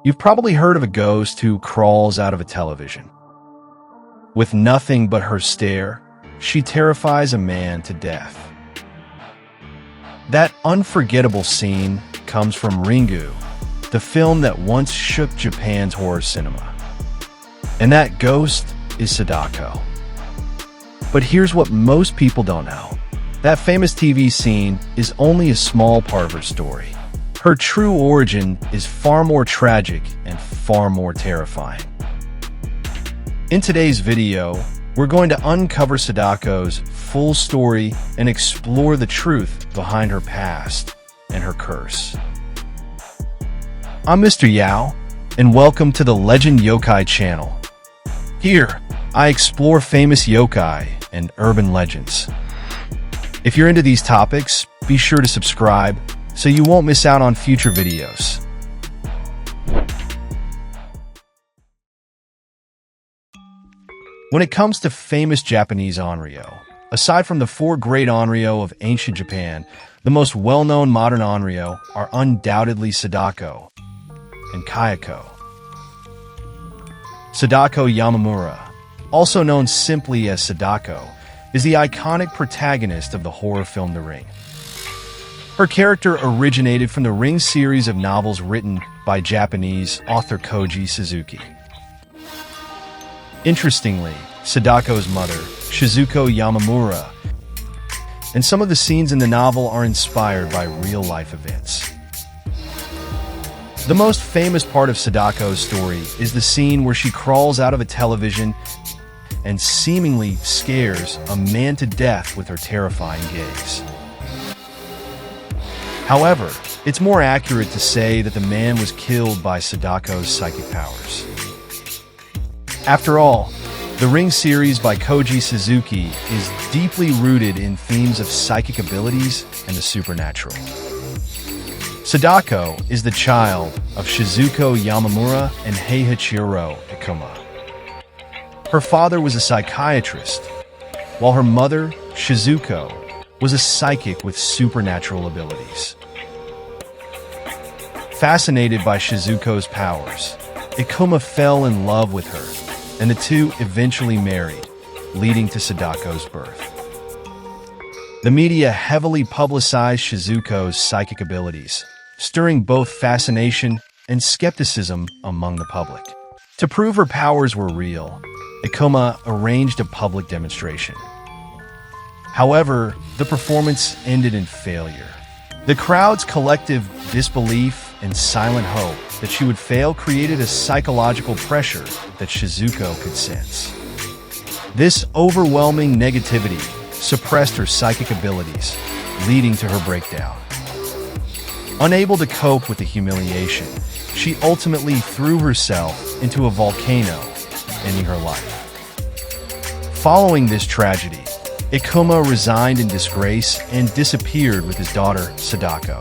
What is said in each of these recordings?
You've probably heard of a ghost who crawls out of a television. With nothing but her stare, she terrifies a man to death. That unforgettable scene comes from Ringgu, the film that once shook Japan's horror cinema. And that ghost is Sadako. But here's what most people don't know. That famous TV scene is only a small part of her story. Her true origin is far more tragic and far more terrifying. In today's video, we're going to uncover Sadako's full story and explore the truth behind her past and her curse. I'm Mr. Yao, and welcome to the Leyenda Yokai channel. Here, I explore famous yokai and urban legends. If you're into these topics, be sure to subscribe so you won't miss out on future videos. When it comes to famous Japanese onryo, aside from the four great onryo of ancient Japan, the most well-known modern onryo are undoubtedly Sadako and Kayako. Sadako Yamamura, also known simply as Sadako, is the iconic protagonist of the horror film The Ring. Her character originated from the Ring series of novels written by Japanese author Koji Suzuki. Interestingly, Sadako's mother, Shizuko Yamamura, and some of the scenes in the novel are inspired by real-life events. The most famous part of Sadako's story is the scene where she crawls out of a television and seemingly scares a man to death with her terrifying gaze. However, it's more accurate to say that the man was killed by Sadako's psychic powers. After all, the Ring series by Koji Suzuki is deeply rooted in themes of psychic abilities and the supernatural. Sadako is the child of Shizuko Yamamura and Heiichiro Ikuma. Her father was a psychiatrist, while her mother, Shizuko, was a psychic with supernatural abilities. Fascinated by Shizuko's powers, Ikuma fell in love with her, and the two eventually married, leading to Sadako's birth. The media heavily publicized Shizuko's psychic abilities, stirring both fascination and skepticism among the public. To prove her powers were real, Ikuma arranged a public demonstration. However, the performance ended in failure. The crowd's collective disbelief and silent hope that she would fail created a psychological pressure that Shizuko could sense. This overwhelming negativity suppressed her psychic abilities, leading to her breakdown. Unable to cope with the humiliation, she ultimately threw herself into a volcano, ending her life. Following this tragedy, Ikuma resigned in disgrace and disappeared with his daughter, Sadako.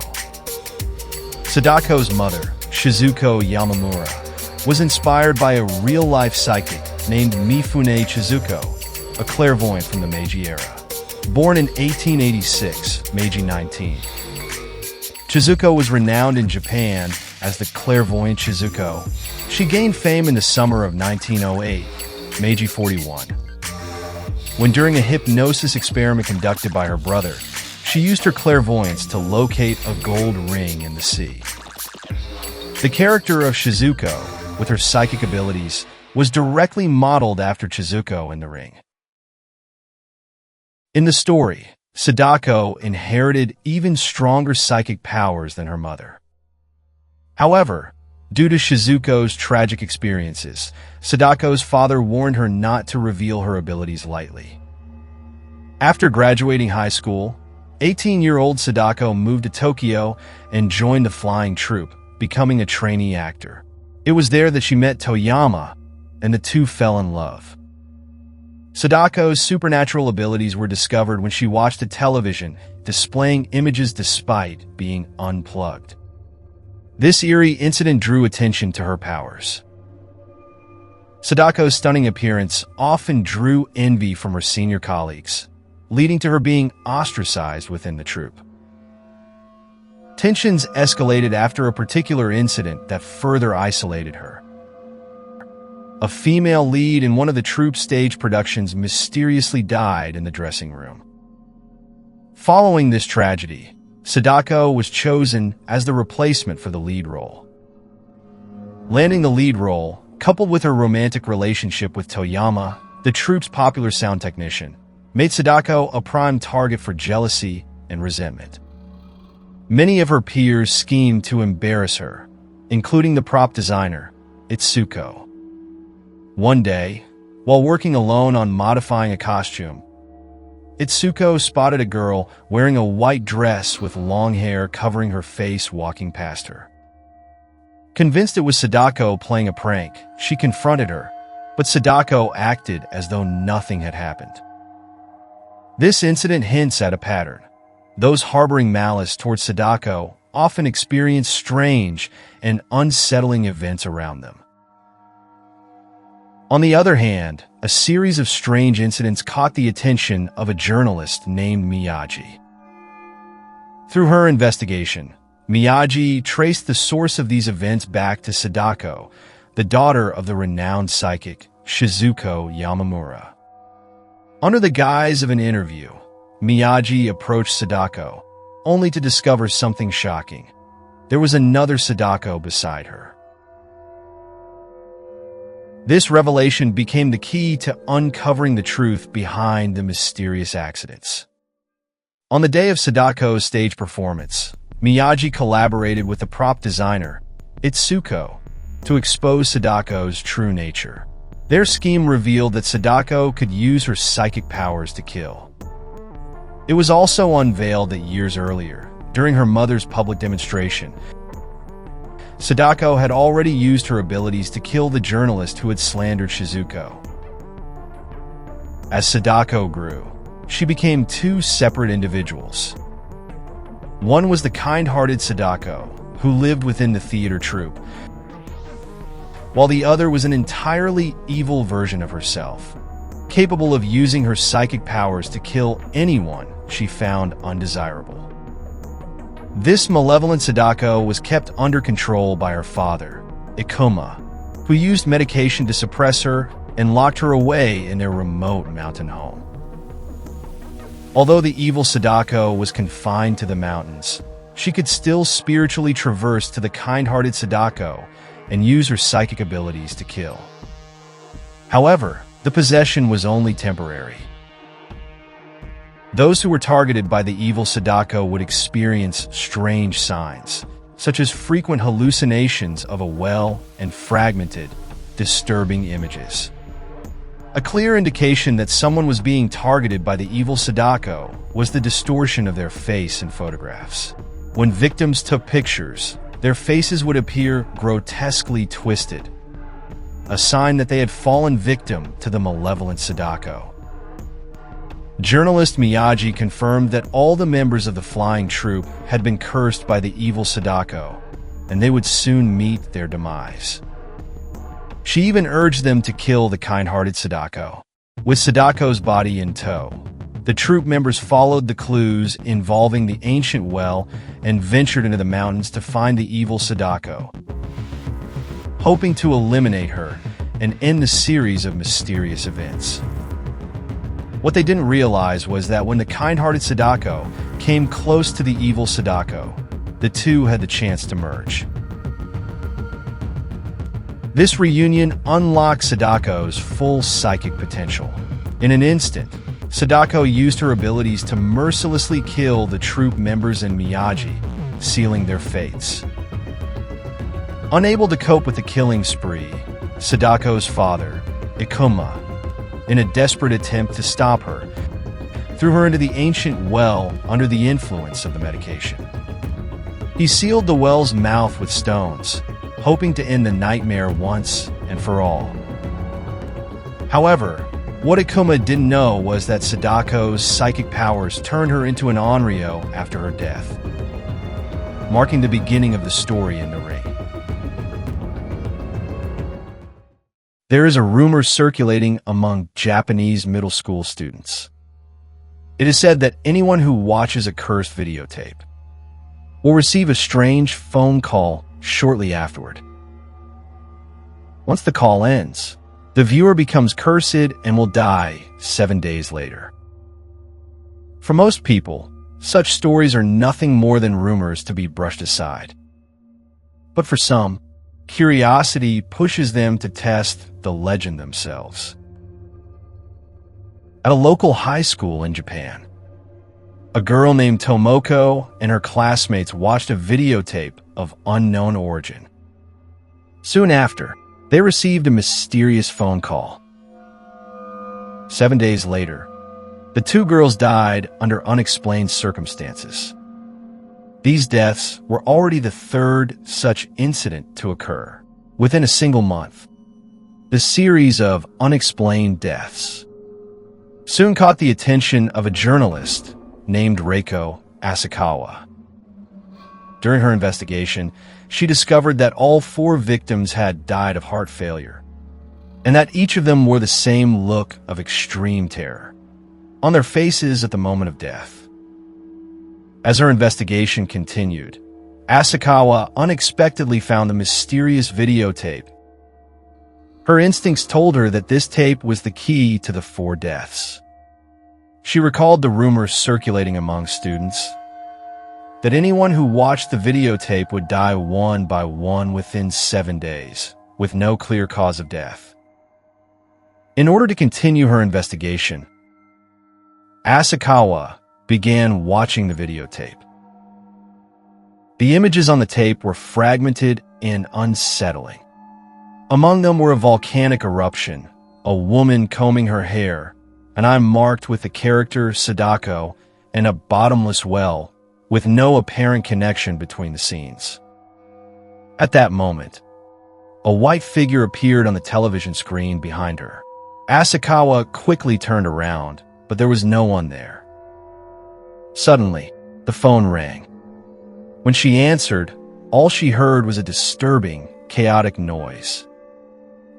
Sadako's mother, Shizuko Yamamura, was inspired by a real-life psychic named Mifune Chizuko, a clairvoyant from the Meiji era. Born in 1886, Meiji 19. Chizuko was renowned in Japan as the clairvoyant Chizuko. She gained fame in the summer of 1908, Meiji 41. When during a hypnosis experiment conducted by her brother, she used her clairvoyance to locate a gold ring in the sea. The character of Shizuko, with her psychic abilities, was directly modeled after Chizuko in The Ring. In the story, Sadako inherited even stronger psychic powers than her mother. However, due to Shizuko's tragic experiences, Sadako's father warned her not to reveal her abilities lightly. After graduating high school, 18-year-old Sadako moved to Tokyo and joined the flying troupe, becoming a trainee actor. It was there that she met Toyama, and the two fell in love. Sadako's supernatural abilities were discovered when she watched a television displaying images despite being unplugged. This eerie incident drew attention to her powers. Sadako's stunning appearance often drew envy from her senior colleagues, leading to her being ostracized within the troupe. Tensions escalated after a particular incident that further isolated her. A female lead in one of the troupe's stage productions mysteriously died in the dressing room. Following this tragedy, Sadako was chosen as the replacement for the lead role. Landing the lead role, coupled with her romantic relationship with Toyama, the troupe's popular sound technician, made Sadako a prime target for jealousy and resentment. Many of her peers schemed to embarrass her, including the prop designer, Itsuko. One day, while working alone on modifying a costume, Itsuko spotted a girl wearing a white dress with long hair covering her face walking past her. Convinced it was Sadako playing a prank, she confronted her, but Sadako acted as though nothing had happened. This incident hints at a pattern. Those harboring malice towards Sadako often experience strange and unsettling events around them. On the other hand, a series of strange incidents caught the attention of a journalist named Miyagi. Through her investigation, Miyagi traced the source of these events back to Sadako, the daughter of the renowned psychic Shizuko Yamamura. Under the guise of an interview, Miyagi approached Sadako, only to discover something shocking. There was another Sadako beside her. This revelation became the key to uncovering the truth behind the mysterious accidents. On the day of Sadako's stage performance, Miyagi collaborated with the prop designer, Itsuko, to expose Sadako's true nature. Their scheme revealed that Sadako could use her psychic powers to kill. It was also unveiled that years earlier, during her mother's public demonstration, Sadako had already used her abilities to kill the journalist who had slandered Shizuko. As Sadako grew, she became two separate individuals. One was the kind-hearted Sadako, who lived within the theater troupe, while the other was an entirely evil version of herself, capable of using her psychic powers to kill anyone she found undesirable. This malevolent Sadako was kept under control by her father, Ikuma, who used medication to suppress her and locked her away in their remote mountain home. Although the evil Sadako was confined to the mountains, she could still spiritually traverse to the kind-hearted Sadako and use her psychic abilities to kill. However, the possession was only temporary. Those who were targeted by the evil Sadako would experience strange signs, such as frequent hallucinations of a well and fragmented, disturbing images. A clear indication that someone was being targeted by the evil Sadako was the distortion of their face in photographs. When victims took pictures, their faces would appear grotesquely twisted, a sign that they had fallen victim to the malevolent Sadako. Journalist Miyagi confirmed that all the members of the flying troupe had been cursed by the evil Sadako, and they would soon meet their demise. She even urged them to kill the kind-hearted Sadako. With Sadako's body in tow, the troupe members followed the clues involving the ancient well and ventured into the mountains to find the evil Sadako, hoping to eliminate her and end the series of mysterious events. What they didn't realize was that when the kind-hearted Sadako came close to the evil Sadako, the two had the chance to merge. This reunion unlocked Sadako's full psychic potential. In an instant, Sadako used her abilities to mercilessly kill the troupe members and Miyagi, sealing their fates. Unable to cope with the killing spree, Sadako's father, Ikuma, in a desperate attempt to stop her, threw her into the ancient well under the influence of the medication. He sealed the well's mouth with stones, hoping to end the nightmare once and for all. However, what Ikuma didn't know was that Sadako's psychic powers turned her into an onryo after her death, marking the beginning of the story in the ring. There is a rumor circulating among Japanese middle school students. It is said that anyone who watches a cursed videotape will receive a strange phone call shortly afterward. Once the call ends, the viewer becomes cursed and will die 7 days later. For most people, such stories are nothing more than rumors to be brushed aside. But for some, curiosity pushes them to test the legend themselves. At a local high school in Japan, a girl named Tomoko and her classmates watched a videotape of unknown origin. Soon after, they received a mysterious phone call. 7 days later, the two girls died under unexplained circumstances. These deaths were already the third such incident to occur within a single month. The series of unexplained deaths soon caught the attention of a journalist named Reiko Asakawa. During her investigation, she discovered that all 4 victims had died of heart failure, and that each of them wore the same look of extreme terror on their faces at the moment of death. As her investigation continued, Asakawa unexpectedly found the mysterious videotape. Her instincts told her that this tape was the key to the 4 deaths. She recalled the rumors circulating among students that anyone who watched the videotape would die one by one within 7 days, with no clear cause of death. In order to continue her investigation, Asakawa began watching the videotape. The images on the tape were fragmented and unsettling. Among them were a volcanic eruption, a woman combing her hair, an eye marked with the character Sadako, and a bottomless well with no apparent connection between the scenes. At that moment, a white figure appeared on the television screen behind her. Asakawa quickly turned around, but there was no one there. Suddenly, the phone rang. When she answered, all she heard was a disturbing, chaotic noise.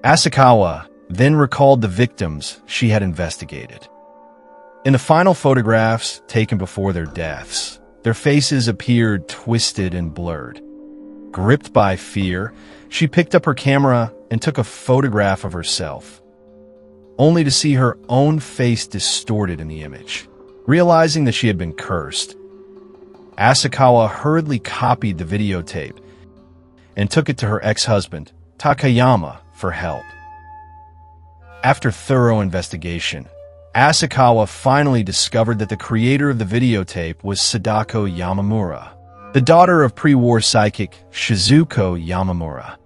Asakawa then recalled the victims she had investigated. In the final photographs taken before their deaths, their faces appeared twisted and blurred. Gripped by fear, she picked up her camera and took a photograph of herself, only to see her own face distorted in the image. Realizing that she had been cursed, Asakawa hurriedly copied the videotape and took it to her ex-husband, Takayama, for help. After thorough investigation, Asakawa finally discovered that the creator of the videotape was Sadako Yamamura, the daughter of pre-war psychic Shizuko Yamamura.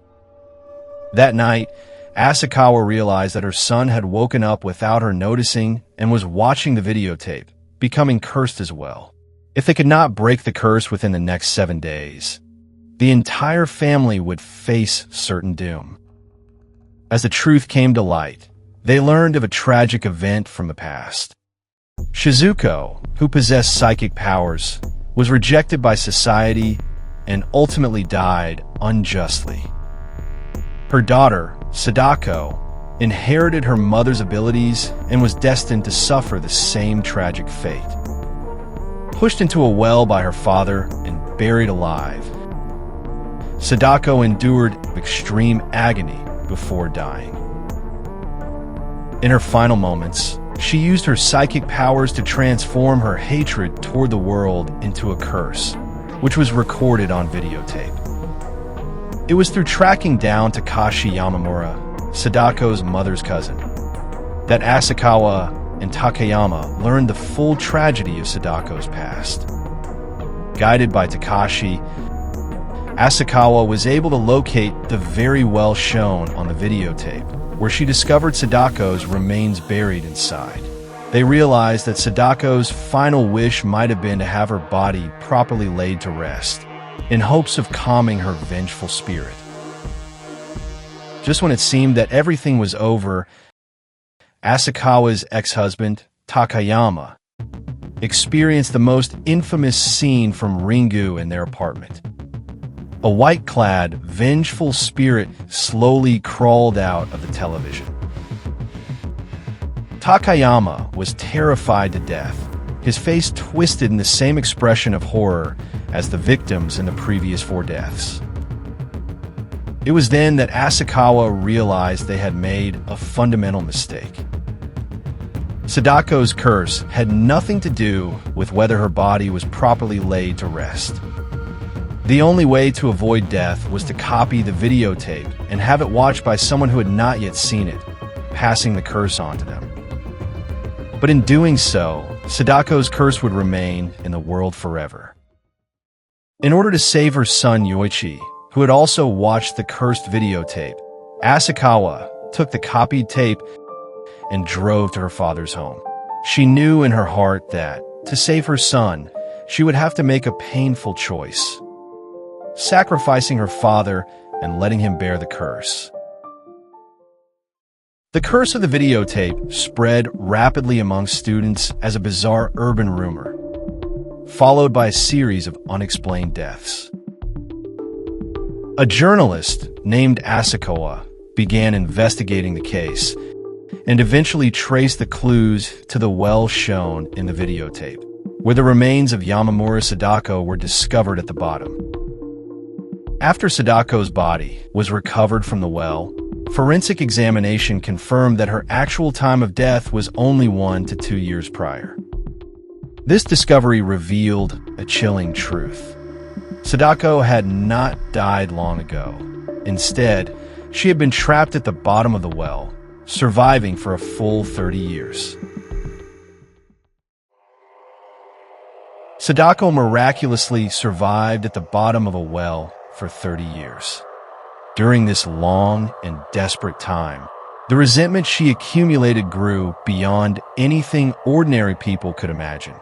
That night, Asakawa realized that her son had woken up without her noticing and was watching the videotape, becoming cursed as well. If they could not break the curse within the next 7 days, the entire family would face certain doom. As the truth came to light, they learned of a tragic event from the past. Shizuko, who possessed psychic powers, was rejected by society and ultimately died unjustly. Her daughter, Sadako, inherited her mother's abilities and was destined to suffer the same tragic fate. Pushed into a well by her father and buried alive, Sadako endured extreme agony before dying. In her final moments, she used her psychic powers to transform her hatred toward the world into a curse, which was recorded on videotape. It was through tracking down Takashi Yamamura, Sadako's mother's cousin, that Asakawa and Takayama learned the full tragedy of Sadako's past. Guided by Takashi, Asakawa was able to locate the very well shown on the videotape, where she discovered Sadako's remains buried inside. They realized that Sadako's final wish might have been to have her body properly laid to rest, in hopes of calming her vengeful spirit. Just when it seemed that everything was over, Asakawa's ex-husband, Takayama, experienced the most infamous scene from Ringgu in their apartment. A white-clad, vengeful spirit slowly crawled out of the television. Takayama was terrified to death his face twisted in the same expression of horror as the victims in the previous 4 deaths. It was then that Asakawa realized they had made a fundamental mistake. Sadako's curse had nothing to do with whether her body was properly laid to rest. The only way to avoid death was to copy the videotape and have it watched by someone who had not yet seen it, passing the curse on to them. But in doing so, Sadako's curse would remain in the world forever. In order to save her son Yoichi, who had also watched the cursed videotape, Asakawa took the copied tape and drove to her father's home. She knew in her heart that, to save her son, she would have to make a painful choice, sacrificing her father and letting him bear the curse. The curse of the videotape spread rapidly among students as a bizarre urban rumor, followed by a series of unexplained deaths. A journalist named Asakawa began investigating the case and eventually traced the clues to the well shown in the videotape, where the remains of Yamamura Sadako were discovered at the bottom. After Sadako's body was recovered from the well, forensic examination confirmed that her actual time of death was only 1 to 2 years prior. This discovery revealed a chilling truth. Sadako had not died long ago. Instead, she had been trapped at the bottom of the well, surviving for a full 30 years. Sadako miraculously survived at the bottom of a well for 30 years. During this long and desperate time, the resentment she accumulated grew beyond anything ordinary people could imagine.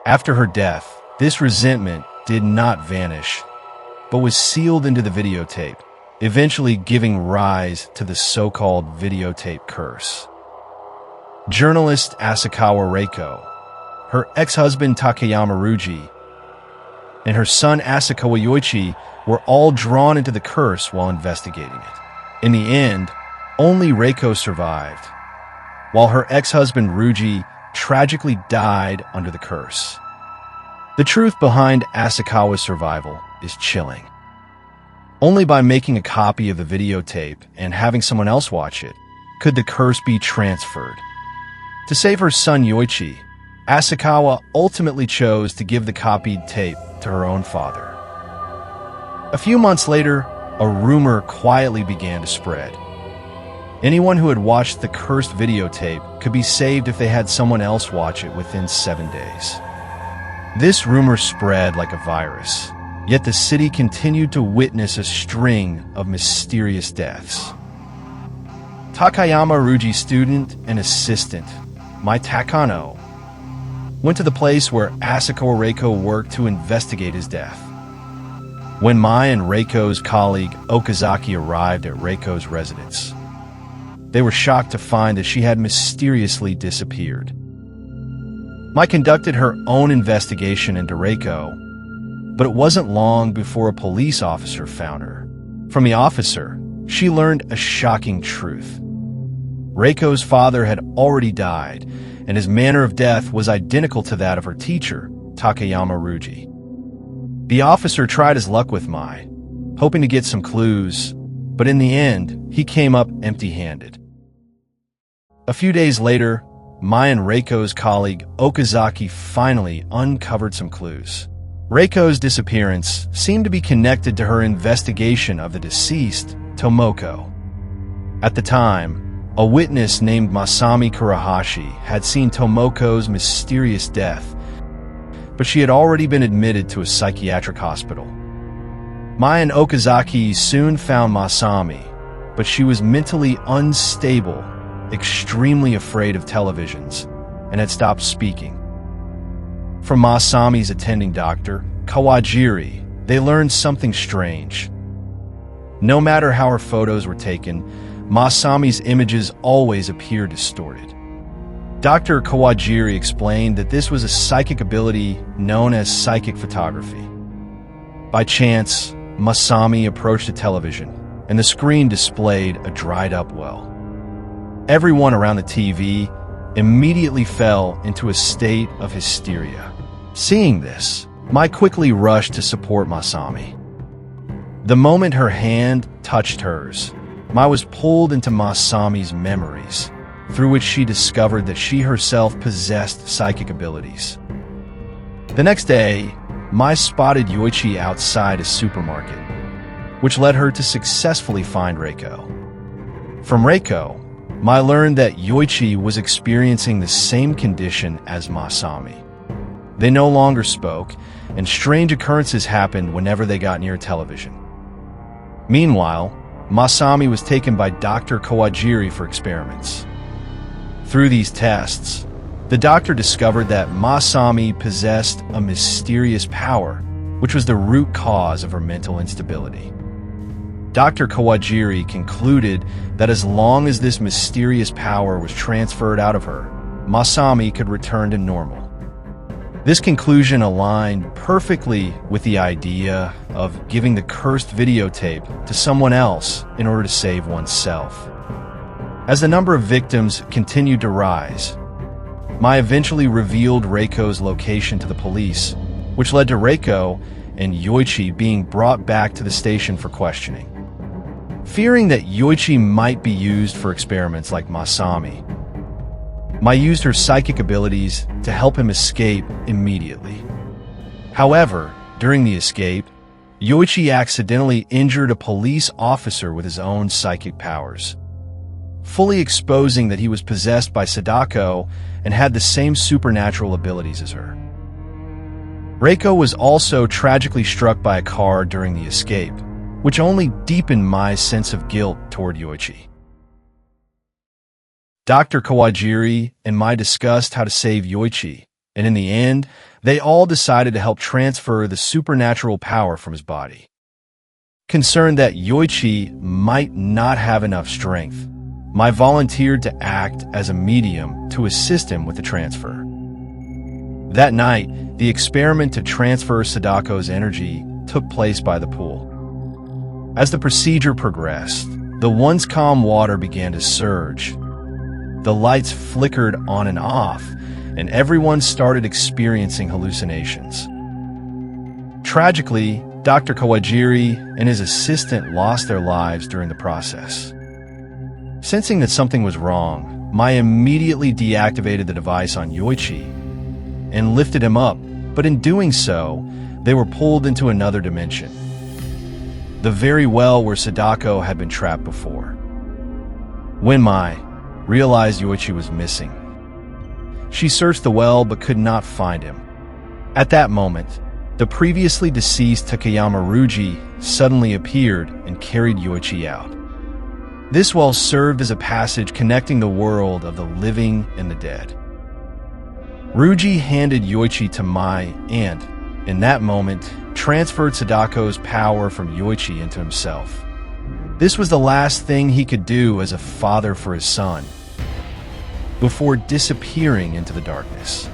After her death, this resentment did not vanish, but was sealed into the videotape, eventually giving rise to the so-called videotape curse. Journalist Asakawa Reiko, her ex-husband Takayama Ruji, and her son Asakawa Yoichi were all drawn into the curse while investigating it. In the end, only Reiko survived, while her ex-husband Ruji tragically died under the curse. The truth behind Asakawa's survival is chilling. Only by making a copy of the videotape and having someone else watch it could the curse be transferred. To save her son Yoichi, Asakawa ultimately chose to give the copied tape to her own father. A few months later, a rumor quietly began to spread. Anyone who had watched the cursed videotape could be saved if they had someone else watch it within 7 days. This rumor spread like a virus, yet the city continued to witness a string of mysterious deaths. Takayama Ruji's student and assistant, Mai Takano, went to the place where Asakawa Reiko worked to investigate his death. When Mai and Reiko's colleague Okazaki arrived at Reiko's residence, they were shocked to find that she had mysteriously disappeared. Mai conducted her own investigation into Reiko, but it wasn't long before a police officer found her. From the officer, she learned a shocking truth. Reiko's father had already died, and his manner of death was identical to that of her teacher, Takayama Ruji. The officer tried his luck with Mai, hoping to get some clues, but in the end, he came up empty-handed. A few days later, Mai and Reiko's colleague Okazaki finally uncovered some clues. Reiko's disappearance seemed to be connected to her investigation of the deceased, Tomoko. At the time, a witness named Masami Kurahashi had seen Tomoko's mysterious death, but she had already been admitted to a psychiatric hospital. Mai and Okazaki soon found Masami, but she was mentally unstable, extremely afraid of televisions, and had stopped speaking. From Masami's attending doctor, Kawajiri, they learned something strange. No matter how her photos were taken, Masami's images always appeared distorted. Dr. Kawajiri explained that this was a psychic ability known as psychic photography. By chance, Masami approached a television, and the screen displayed a dried-up well. Everyone around the TV, immediately fell into a state of hysteria. Seeing this, Mai quickly rushed to support Masami. The moment her hand touched hers, Mai was pulled into Masami's memories, through which she discovered that she herself possessed psychic abilities. The next day, Mai spotted Yoichi outside a supermarket, which led her to successfully find Reiko. From Reiko, Mai learned that Yoichi was experiencing the same condition as Masami. They no longer spoke, and strange occurrences happened whenever they got near television. Meanwhile, Masami was taken by Dr. Kawajiri for experiments. Through these tests, the doctor discovered that Masami possessed a mysterious power, which was the root cause of her mental instability. Dr. Kawajiri concluded that as long as this mysterious power was transferred out of her, Masami could return to normal. This conclusion aligned perfectly with the idea of giving the cursed videotape to someone else in order to save oneself. As the number of victims continued to rise, Mai eventually revealed Reiko's location to the police, which led to Reiko and Yoichi being brought back to the station for questioning. Fearing that Yoichi might be used for experiments like Masami, Mai used her psychic abilities to help him escape immediately. However, during the escape, Yoichi accidentally injured a police officer with his own psychic powers, fully exposing that he was possessed by Sadako and had the same supernatural abilities as her. Reiko was also tragically struck by a car during the escape, which only deepened Mai's sense of guilt toward Yoichi. Dr. Kawajiri and Mai discussed how to save Yoichi, and in the end, they all decided to help transfer the supernatural power from his body. Concerned that Yoichi might not have enough strength, Mai volunteered to act as a medium to assist him with the transfer. That night, the experiment to transfer Sadako's energy took place by the pool. As the procedure progressed, the once calm water began to surge. The lights flickered on and off, and everyone started experiencing hallucinations. Tragically, Dr. Kawajiri and his assistant lost their lives during the process. Sensing that something was wrong, Mai immediately deactivated the device on Yoichi and lifted him up, but in doing so, they were pulled into another dimension, the very well where Sadako had been trapped before. When Mai realized Yoichi was missing, she searched the well but could not find him. At that moment, the previously deceased Takayama Ruji suddenly appeared and carried Yoichi out. This well served as a passage connecting the world of the living and the dead. Ruji handed Yoichi to Mai and, in that moment, transferred Sadako's power from Yoichi into himself. This was the last thing he could do as a father for his son, before disappearing into the darkness.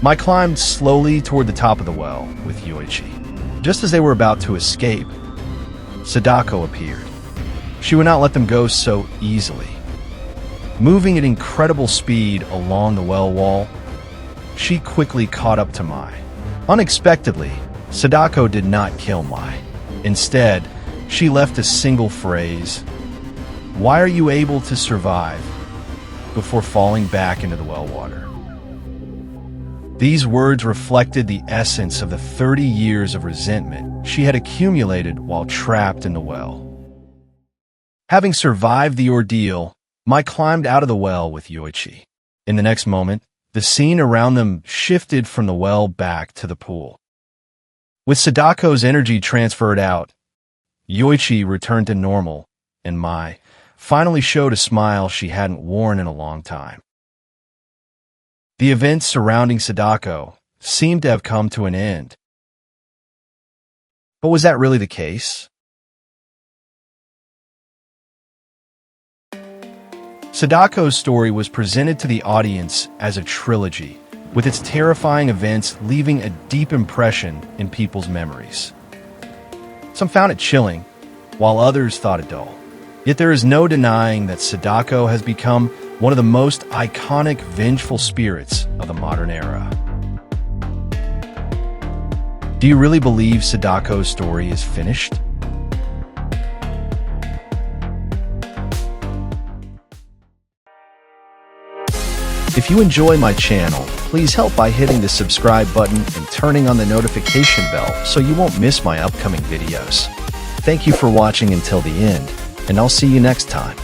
Mai climbed slowly toward the top of the well with Yoichi. Just as they were about to escape, Sadako appeared. She would not let them go so easily. Moving at incredible speed along the well wall, she quickly caught up to Mai. Unexpectedly, Sadako did not kill Mai. Instead, she left a single phrase, "Why are you able to survive?" before falling back into the well water. These words reflected the essence of the 30 years of resentment she had accumulated while trapped in the well. Having survived the ordeal, Mai climbed out of the well with Yoichi. In the next moment, the scene around them shifted from the well back to the pool. With Sadako's energy transferred out, Yoichi returned to normal, and Mai finally showed a smile she hadn't worn in a long time. The events surrounding Sadako seemed to have come to an end. But was that really the case? Sadako's story was presented to the audience as a trilogy, with its terrifying events leaving a deep impression in people's memories. Some found it chilling, while others thought it dull. Yet there is no denying that Sadako has become one of the most iconic, vengeful spirits of the modern era. Do you really believe Sadako's story is finished? If you enjoy my channel, please help by hitting the subscribe button and turning on the notification bell so you won't miss my upcoming videos. Thank you for watching until the end, and I'll see you next time.